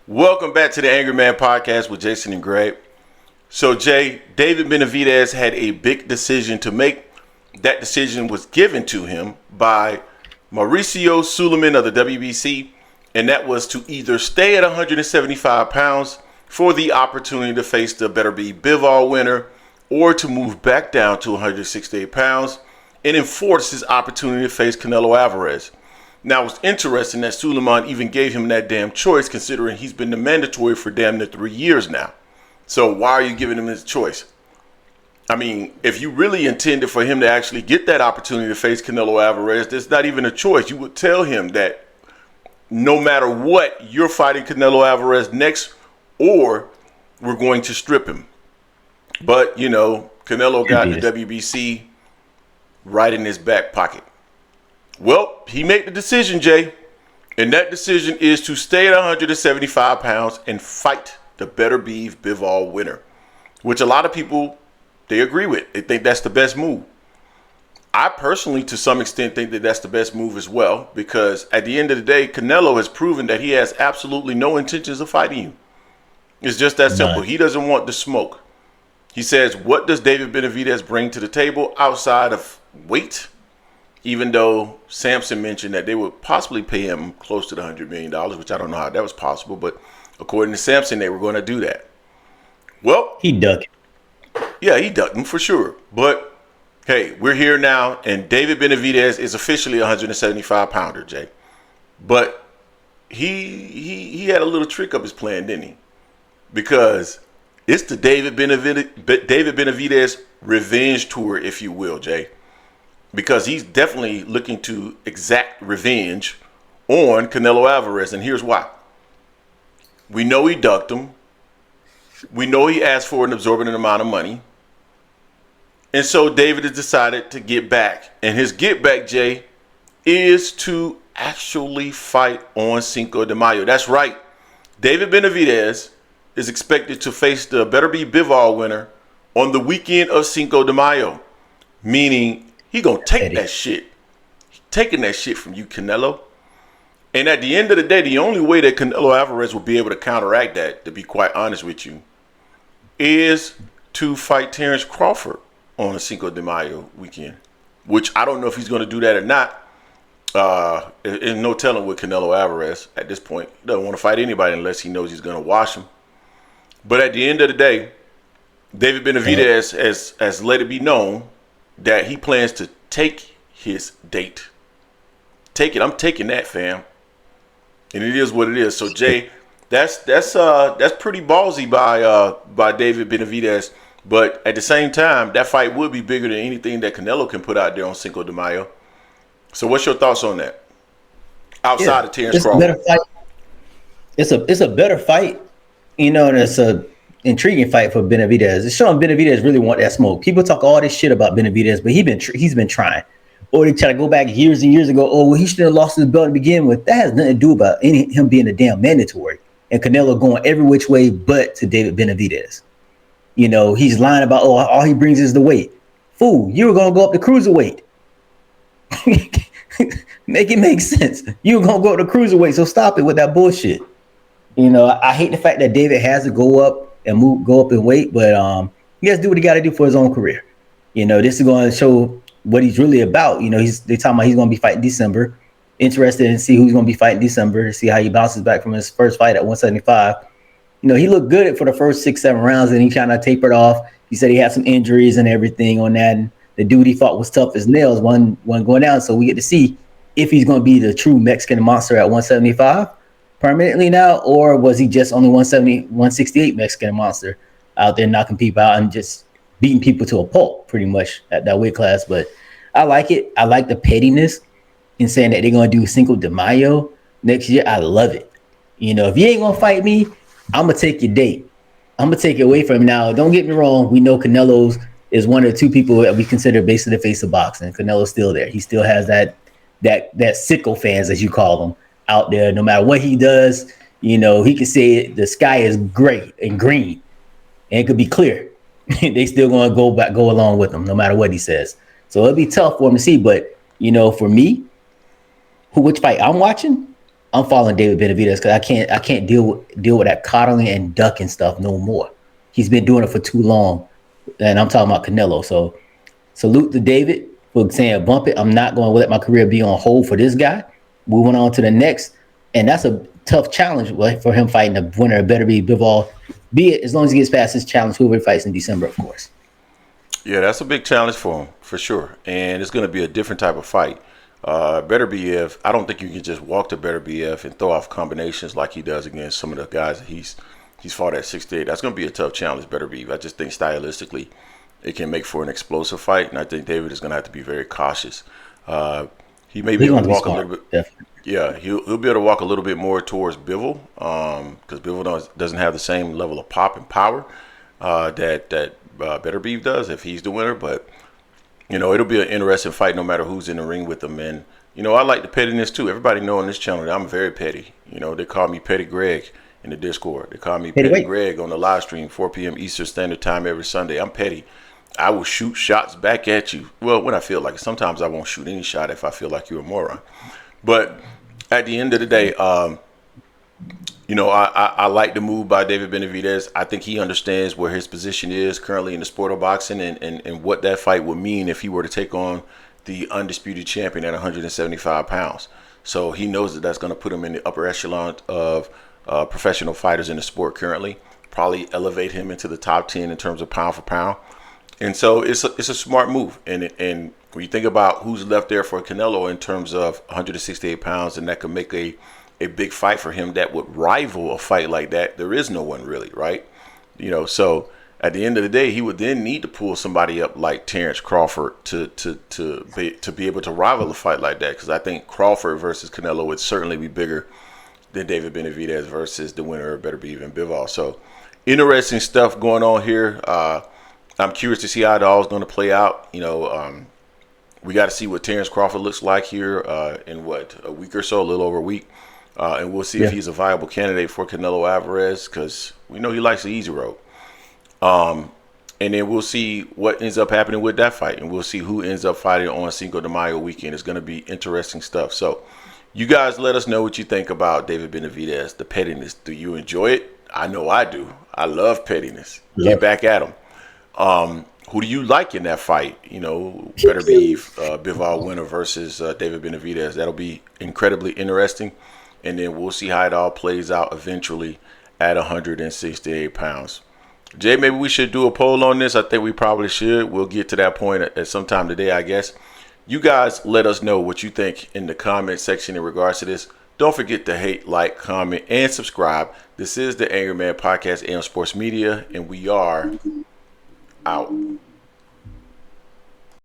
Welcome back to the Angry Man Podcast with Jason and Greg. So, Jay, David Benavidez had a big decision to make. That decision was given to him by Mauricio Suleiman of the WBC, and that was to either stay at 175 pounds for the opportunity to face the Better Be Bivol winner, or to move back down to 168 pounds and enforce his opportunity to face Canelo Alvarez. Now, it's interesting that Suleiman even gave him that damn choice, considering he's been the mandatory for damn near 3 years now. So why are you giving him this choice? I mean, if you really intended for him to actually get that opportunity to face Canelo Alvarez, there's not even a choice. You would tell him that no matter what, you're fighting Canelo Alvarez next, or we're going to strip him. But, you know, Canelo got the WBC right in his back pocket. Well, he made the decision, Jay. And that decision is to stay at 175 pounds and fight the Better Be Bivol winner, which a lot of people, they agree with. They think that's the best move. I personally, to some extent, think that that's the best move as well, because at the end of the day, Canelo has proven that he has absolutely no intentions of fighting you. It's just that simple. He doesn't want the smoke. He says, what does David Benavidez bring to the table outside of weight? Even though Sampson mentioned that they would possibly pay him close to the $100 million, which I don't know how that was possible, but according to Sampson, they were going to do that. Well, he ducked. Yeah, he ducked him for sure. But hey, we're here now, and David Benavidez is officially a 175 pounder, Jay. But he had a little trick up his plan, didn't he? Because it's the David Benavidez revenge tour, if you will, Jay. Because he's definitely looking to exact revenge on Canelo Alvarez. And here's why. We know he ducked him. We know he asked for an exorbitant amount of money. And so David has decided to get back. And his get back, Jay, is to actually fight on Cinco de Mayo. That's right. David Benavidez is expected to face the Better Be Bivol winner on the weekend of Cinco de Mayo. Meaning, he gonna take that shit. He's taking that shit from you, Canelo. And at the end of the day, the only way that Canelo Alvarez will be able to counteract that, to be quite honest with you, is to fight Terrence Crawford on a Cinco de Mayo weekend. Which I don't know if he's going to do that or not. There's no telling with Canelo Alvarez at this point. He doesn't want to fight anybody unless he knows he's going to wash him. But at the end of the day, David Benavidez has let it be known that he plans to take his date. Take it. I'm taking that, fam. And it is what it is. So, Jay, that's pretty ballsy by David Benavidez. But at the same time, that fight would be bigger than anything that Canelo can put out there on Cinco de Mayo. So, what's your thoughts on that? Outside of Terrence Crawford, it's a better fight, you know, and it's a intriguing fight for Benavidez. It's showing Benavidez really want that smoke. People talk all this shit about Benavidez, but he's been trying. Or they try to go back years and years ago. Oh, well, he should have lost his belt to begin with. That has nothing to do about him being a damn mandatory and Canelo going every which way but to David Benavidez. You know, he's lying about, oh, all he brings is the weight. Fool, you were gonna go up to cruiserweight. Make it make sense. You were gonna go up to cruiserweight, so stop it with that bullshit. You know, I hate the fact that David has to go up and go up in weight, but he has to do what he got to do for his own career. You know, this is going to show what he's really about. You know, they talking about he's going to be fighting December. Interested in see who's going to be fighting December to see how he bounces back from his first fight at 175. You know, he looked good for the first 6-7 rounds, and he kind of tapered off. He said he had some injuries and everything on that. And the dude he fought was tough as nails, one going down. So we get to see if he's going to be the true Mexican monster at 175. Permanently now, or was he just only 168 Mexican monster out there knocking people out and just beating people to a pulp pretty much at that weight class? But I like it. I like the pettiness in saying that they're going to do Cinco de Mayo next year. I love it. You know, if you ain't going to fight me, I'm going to take your date. I'm going to take it away from him. Now, don't get me wrong. We know Canelo's is one of the two people that we consider basically the face of boxing. Canelo's still there. He still has that sickle fans, as you call them, out there. No matter what he does, you know, he can say the sky is gray and green and it could be clear. They still going to go along with him no matter what he says. So it'll be tough for him to see. But, you know, for me, which fight I'm watching, I'm following David Benavidez because I can't deal with that coddling and ducking stuff no more. He's been doing it for too long, and I'm talking about Canelo. So salute to David for saying bump it. I'm not going to let my career be on hold for this guy. Moving on to the next, and that's a tough challenge for him fighting the winner. It better be Bivol, be it as long as he gets past his challenge, whoever he fights in December, of course. Yeah, that's a big challenge for him, for sure. And it's going to be a different type of fight. Better BF, I don't think you can just walk to Better BF and throw off combinations like he does against some of the guys that he's fought at 68. That's going to be a tough challenge, Better BF. I just think stylistically it can make for an explosive fight, and I think David is going to have to be very cautious. He may be able to walk a little bit. Definitely. Yeah, he'll be able to walk a little bit more towards Bivol because Bivol doesn't have the same level of pop and power that Better Beef does if he's the winner. But it'll be an interesting fight no matter who's in the ring with him. And I like the pettiness too. Everybody know on this channel that I'm very petty. They call me Petty Greg in the Discord. They call me Petty Greg on the live stream, 4 p.m. Eastern Standard Time every Sunday. I'm petty. I will shoot shots back at you. Well, when I feel like it. Sometimes I won't shoot any shot if I feel like you're a moron. But at the end of the day, I like the move by David Benavidez. I think he understands where his position is currently in the sport of boxing and what that fight would mean if he were to take on the undisputed champion at 175 pounds. So he knows that that's going to put him in the upper echelon of professional fighters in the sport currently, probably elevate him into the top 10 in terms of pound for pound. And so it's a smart move. And when you think about who's left there for Canelo in terms of 168 pounds, and that could make a big fight for him that would rival a fight like that, there is no one really, right? So at the end of the day, he would then need to pull somebody up like Terrence Crawford to be able to rival a fight like that, because I think Crawford versus Canelo would certainly be bigger than David Benavidez versus the winner of Better Be Even Bivol. So interesting stuff going on here. I'm curious to see how it all is going to play out. We got to see what Terrence Crawford looks like here in a week or so, a little over a week. And we'll see if he's a viable candidate for Canelo Alvarez, because we know he likes the easy road. And then we'll see what ends up happening with that fight, and we'll see who ends up fighting on Cinco de Mayo weekend. It's going to be interesting stuff. So you guys let us know what you think about David Benavidez, the pettiness. Do you enjoy it? I know I do. I love pettiness. Get back at him. Who do you like in that fight? Better be Bivol winner versus David Benavidez. That'll be incredibly interesting. And then we'll see how it all plays out eventually at 168 pounds. Jay, maybe we should do a poll on this. I think we probably should. We'll get to that point at some time today, I guess. You guys let us know what you think in the comment section in regards to this. Don't forget to hate, like, comment, and subscribe. This is the Angry Man Podcast, AM Sports Media, and we are out.